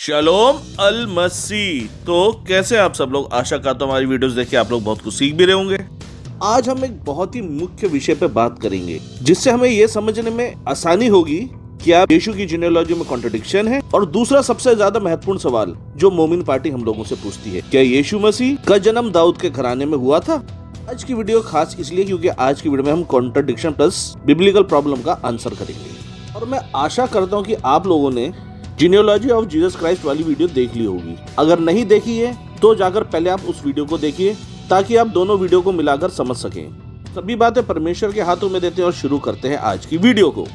शलोम अल मसी। तो कैसे आप सब लोग, आशा करता हूं हमारी वीडियोस देख के आप लोग बहुत कुछ सीख भी रहे होंगे। आज हम एक बहुत ही मुख्य विषय पे बात करेंगे जिससे हमें ये समझने में आसानी होगी क्या यीशु की जीनियोलॉजी में कॉन्ट्रडिक्शन है। और दूसरा सबसे ज्यादा महत्वपूर्ण सवाल जो मोमिन पार्टी हम लोगों से पूछती है, क्या यीशु मसीह का जन्म दाऊद के घराने में हुआ था। आज की वीडियो खास इसलिए क्योंकि आज की वीडियो में हम कॉन्ट्रडिक्शन प्लस बिब्लिकल प्रॉब्लम का आंसर करेंगे। और मैं आशा करता हूँ कि आप लोगों ने जीनियोलॉजी ऑफ जीसस क्राइस्ट वाली वीडियो देख ली होगी। अगर नहीं देखी है तो जाकर पहले आप उस वीडियो को देखिए ताकि आप दोनों वीडियो को मिलाकर समझ सकें। सभी बातें परमेश्वर के हाथों में देते हैं और शुरू करते हैं आज की वीडियो को।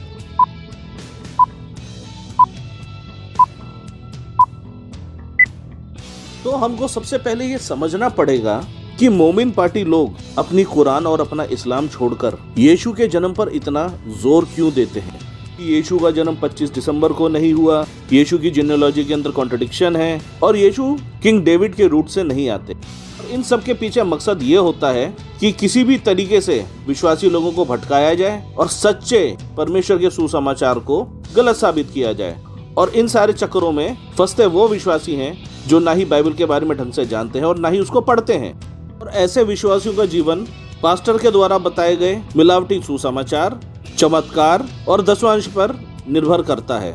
तो हमको सबसे पहले ये समझना पड़ेगा कि मोमिन पार्टी लोग अपनी कुरान और अपना इस्लाम छोड़कर यीशु के जन्म पर इतना जोर क्यों देते हैं। यीशु का जन्म 25 दिसंबर को नहीं हुआ, यीशु की जीनियोलॉजी के अंदर कॉन्ट्रडिक्शन है और यीशु किंग डेविड के रूट से नहीं आते। और इन सब के पीछे मकसद ये होता है कि किसी भी तरीके से विश्वासी लोगों को भटकाया जाए और सच्चे परमेश्वर के सुसमाचार को गलत साबित किया जाए। और इन सारे चक्करों में फंसते वो विश्वासी हैं जो ना ही बाइबल के बारे में ढंग से जानते हैं और ना ही उसको पढ़ते हैं। और ऐसे विश्वासियों का जीवन पास्टर के द्वारा बताए गए मिलावटी सुसमाचार, चमत्कार और दशवांश पर निर्भर करता है।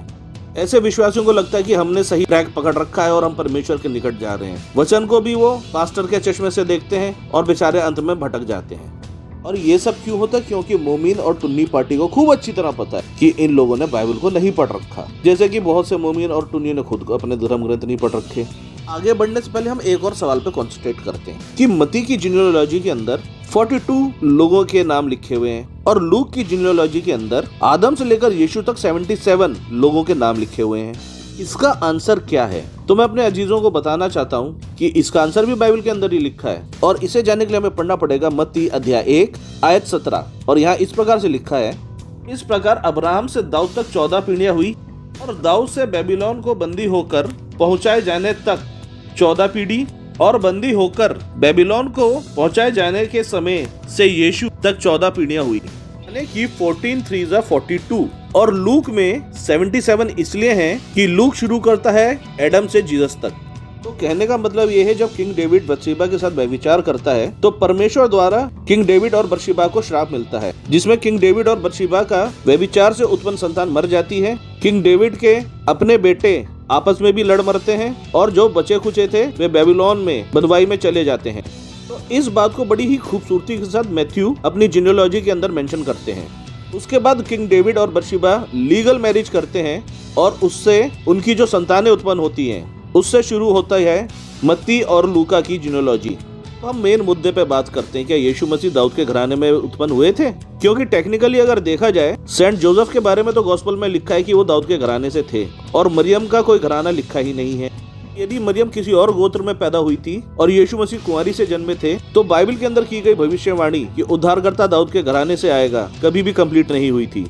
ऐसे विश्वासियों को लगता है कि हमने सही ट्रैक पकड़ रखा है और हम परमेश्वर के निकट जा रहे हैं। वचन को भी वो पास्टर के चश्मे से देखते हैं और बेचारे अंत में भटक जाते हैं। और ये सब क्यों होता है? क्योंकि मोमिन और टुन्नी पार्टी को खूब अच्छी तरह पता है कि इन लोगों ने बाइबल को नहीं पढ़ रखा, जैसे कि बहुत से मोमिन और टुन्नी ने खुद को अपने धर्म ग्रंथ नहीं पढ़ रखे। आगे बढ़ने से पहले हम एक और सवाल पे कॉन्सेंट्रेट करते हैं कि मत्ती की जीनियोलॉजी के अंदर 42 लोगों के नाम लिखे हुए हैं और लूक की जीनियोलॉजी के अंदर आदम से लेकर यीशु तक 77 लोगों के नाम लिखे हुए हैं। इसका आंसर क्या है? तो मैं अपने अजीजों को बताना चाहता हूँ कि इसका आंसर भी बाइबल के अंदर ही लिखा है और इसे जानने के लिए हमें पढ़ना पड़ेगा मत्ती अध्याय 1 आयत 17। और यहाँ इस प्रकार से लिखा है, इस प्रकार अब्राहम से दाऊद तक 14 पीढ़ियां हुई और दाऊद से बेबीलोन को बंदी होकर पहुंचाए जाने तक 14 पीढ़ी और बंदी होकर बेबीलोन को पहुंचाए जाने के समय से यीशु तक 14 पीढ़ियां हुई, यानी कि 14 3 42। और लूक में 77 इसलिए हैं कि लूक शुरू करता है एडम से जीसस तक। तो कहने का मतलब ये है, जब किंग डेविड बत्शेबा के साथ व्यभिचार करता है तो परमेश्वर द्वारा किंग डेविड और बत्शेबा को श्राप मिलता है, जिसमें किंग डेविड और बत्शेबा का व्यभिचार से उत्पन्न संतान मर जाती है। किंग डेविड के अपने बेटे आपस में भी लड़ मरते हैं और जो बचे खुचे थे वे बेबीलोन में बंधुआई में चले जाते हैं। तो इस बात को बड़ी ही खूबसूरती के साथ मैथ्यू अपनी जीनियोलॉजी के अंदर मेंशन करते हैं। उसके बाद किंग डेविड और बत्शेबा लीगल मैरिज करते हैं और उससे उनकी जो संतानें उत्पन्न होती हैं उससे शुरू होता है मत्ती और लूका की जीनियोलॉजी। तो हम मेन मुद्दे पे बात करते हैं, क्या यीशु मसीह दाऊद के घराने में उत्पन्न हुए थे? क्योंकि टेक्निकली अगर देखा जाए सेंट जोसेफ के बारे में तो गॉस्पेल में लिखा है कि वो दाऊद के घराने से थे और मरियम का कोई घराना लिखा ही नहीं है। यदि मरियम किसी और गोत्र में पैदा हुई थी और यीशु मसीह कुंवारी से जन्मे थे तो बाइबल के अंदर की गई भविष्यवाणी कि उद्धारकर्ता दाऊद के घराने से आएगा कभी भी कंप्लीट नहीं हुई थी।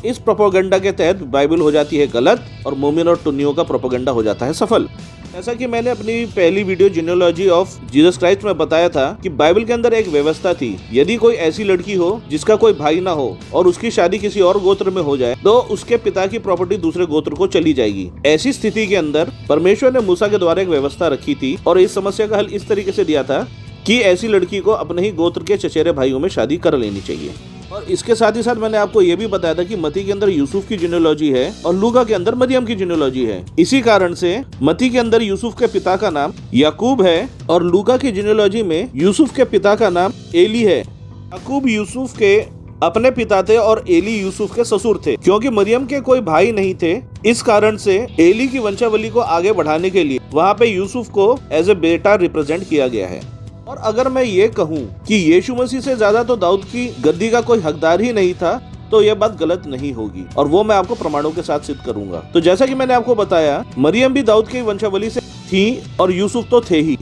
इस प्रोपेगेंडा के तहत बाइबल हो जाती है गलत और मोमिन और टुन्नियों का प्रोपेगेंडा हो जाता है सफल। जैसा कि मैंने अपनी पहली video genealogy of Jesus Christ में बताया था कि बाइबल के अंदर एक व्यवस्था थी, यदि कोई ऐसी लड़की हो जिसका कोई भाई ना हो और उसकी शादी किसी और गोत्र में हो जाए तो उसके पिता की प्रॉपर्टी दूसरे गोत्र को चली जाएगी। ऐसी स्थिति के अंदर परमेश्वर ने मूसा के द्वारा एक व्यवस्था रखी थी और इस समस्या का हल इस तरीके से दिया था कि ऐसी लड़की को अपने ही गोत्र के चचेरे भाइयों में शादी कर लेनी चाहिए। और इसके साथ ही साथ मैंने आपको ये भी बताया था कि मत्ती के अंदर यूसुफ की जीनियोलॉजी है और लूका के अंदर मरियम की जीनियोलॉजी है। इसी कारण से मत्ती के अंदर यूसुफ के पिता का नाम याकूब है और लूका की जीनियोलॉजी में यूसुफ के पिता का नाम एली है। याकूब यूसुफ के अपने पिता थे और एली यूसुफ के ससुर थे। क्योंकि मरियम के कोई भाई नहीं थे, इस कारण से एली की वंशावली को आगे बढ़ाने के लिए वहाँ पे यूसुफ को एज ए बेटा रिप्रेजेंट किया गया है। और अगर मैं ये कहूँ कि यीशु मसीह से ज्यादा तो दाऊद की गद्दी का कोई हकदार ही नहीं था तो यह बात गलत नहीं होगी और वो मैं आपको प्रमाणों के साथ सिद्ध करूंगा। तो जैसा कि मैंने आपको बताया, मरियम भी दाऊद की वंशावली से थी और यूसुफ तो थे ही।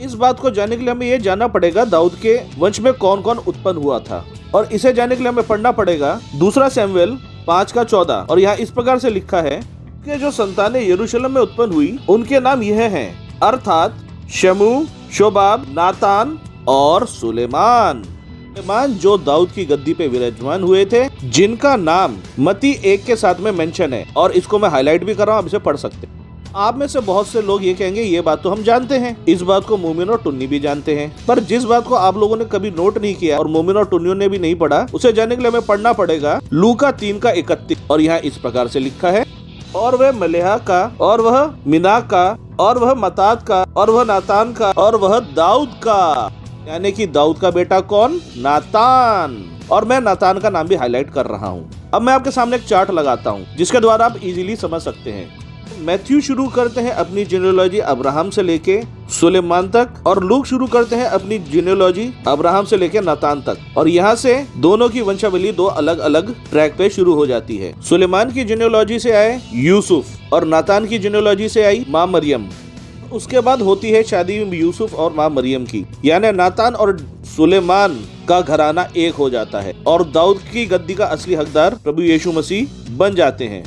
इस बात को जानने के लिए हमें ये जानना पड़ेगा दाऊद के वंश में कौन कौन उत्पन्न हुआ था और इसे जानने के लिए हमें पढ़ना पड़ेगा 2 शमूएल 5:14। और यहाँ इस प्रकार से लिखा है कि जो संतानें यरूशलेम में उत्पन्न हुई उनके नाम यह हैं, अर्थात शमू, शोबाब, नातान और सुलेमान। सुलेमान जो दाऊद की गद्दी पे विराजमान हुए थे, जिनका नाम मत्ती 1 के साथ में मेंशन है और इसको मैं हाईलाइट भी कर रहा हूँ, आप इसे पढ़ सकते हैं। आप में से बहुत से लोग ये कहेंगे ये बात तो हम जानते हैं, इस बात को मोमिन और टुन्नी भी जानते हैं, पर जिस बात को आप लोगों ने कभी नोट नहीं किया और मोमिन और टुन्नियों ने भी नहीं पढ़ा, उसे जानने के लिए हमें पढ़ना पड़ेगा लूका 3:31। और यहाँ इस प्रकार से लिखा है, और वह मलेहा का, और वह मिना का, और वह मतात का, और वह नातान का, और वह दाऊद का। यानी कि दाऊद का बेटा कौन? नातान। और मैं नातान का नाम भी हाईलाइट कर रहा हूँ। अब मैं आपके सामने एक चार्ट लगाता हूँ जिसके द्वारा आप इजीली समझ सकते हैं। मैथ्यू शुरू करते हैं अपनी जीनियोलॉजी अब्राहम से लेके सुलेमान तक, और लूक शुरू करते हैं अपनी जीनियोलॉजी अब्राहम से लेके नातान तक। और यहाँ से दोनों की वंशावली दो अलग अलग ट्रैक पे शुरू हो जाती है। सुलेमान की जीनियोलॉजी से आए यूसुफ और नातान की जीनियोलॉजी से आई माँ मरियम। उसके बाद होती है शादी यूसुफ और माँ मरियम की, यानी नातान और सुलेमान का घराना एक हो जाता है और दाऊद की गद्दी का असली हकदार प्रभु यीशु मसीह बन जाते हैं।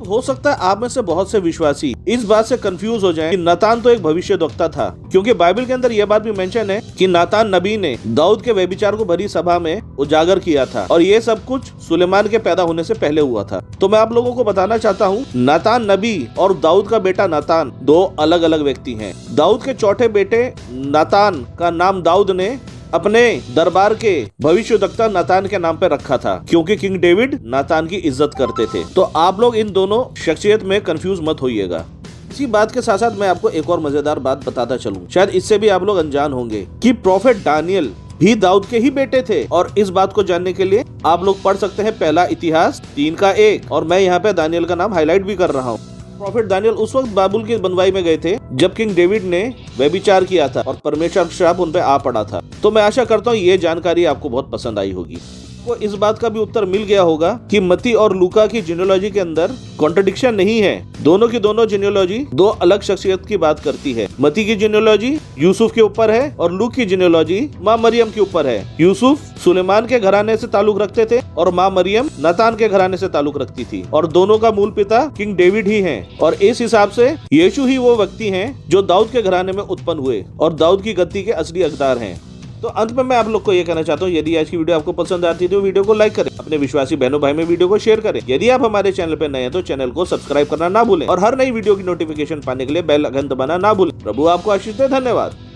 हो सकता है आप में से बहुत से विश्वासी इस बात से कंफ्यूज हो जाएं कि नातान तो एक भविष्यद्वक्ता था, क्योंकि बाइबल के अंदर यह बात भी मेंशन है कि नातान नबी ने दाऊद के व्यभिचार को भरी सभा में उजागर किया था और ये सब कुछ सुलेमान के पैदा होने से पहले हुआ था। तो मैं आप लोगों को बताना चाहता हूँ, नातान नबी और दाऊद का बेटा नातान दो अलग अलग व्यक्ति हैं। दाऊद के चौथे बेटे नातान का नाम दाऊद ने अपने दरबार के भविष्यद्वक्ता नातान के नाम पे रखा था, क्योंकि किंग डेविड नातान की इज्जत करते थे। तो आप लोग इन दोनों शख्सियत में कंफ्यूज मत होइएगा। इसी बात के साथ साथ मैं आपको एक और मजेदार बात बताता चलूं, शायद इससे भी आप लोग अनजान होंगे कि प्रोफेट दानियल भी दाऊद के ही बेटे थे। और इस बात को जानने के लिए आप लोग पढ़ सकते हैं पहला इतिहास 3:1। और मैं यहाँ पे दानियल का नाम हाईलाइट भी कर रहा हूँ। प्रोफेट दानियल उस वक्त बाबुल की बनवाई में गए थे जब किंग डेविड ने व्यभिचार किया था और परमेश्वर का श्राप उन पे आ पड़ा था। तो मैं आशा करता हूँ ये जानकारी आपको बहुत पसंद आई होगी। को इस बात का भी उत्तर मिल गया होगा कि मत्ती और लूका की जीनियोलॉजी के अंदर कॉन्ट्रडिक्शन नहीं है। दोनों की दोनों जीनियोलॉजी दो अलग शख्सियत की बात करती है। मत्ती की जीनियोलॉजी यूसुफ के ऊपर है और लूक की जीनियोलॉजी माँ मरियम के ऊपर है। यूसुफ सुलेमान के घराने से ताल्लुक रखते थे और माँ मरियम नातान के घराने से ताल्लुक रखती थी, और दोनों का मूल पिता किंग डेविड ही है। और इस हिसाब से यीशु ही वो व्यक्ति हैं जो दाऊद के घराने में उत्पन्न हुए और दाऊद की गद्दी के असली हकदार हैं। तो अंत में मैं आप लोग को ये कहना चाहता हूँ, यदि आज की वीडियो आपको पसंद आती है तो वीडियो को लाइक करें, अपने विश्वासी बहनों भाई में वीडियो को शेयर करें। यदि आप हमारे चैनल पर नए हैं तो चैनल को सब्सक्राइब करना ना भूलें और हर नई वीडियो की नोटिफिकेशन पाने के लिए बेल आइकन दबाना ना भूलें। प्रभु आपको आशीष दे। धन्यवाद।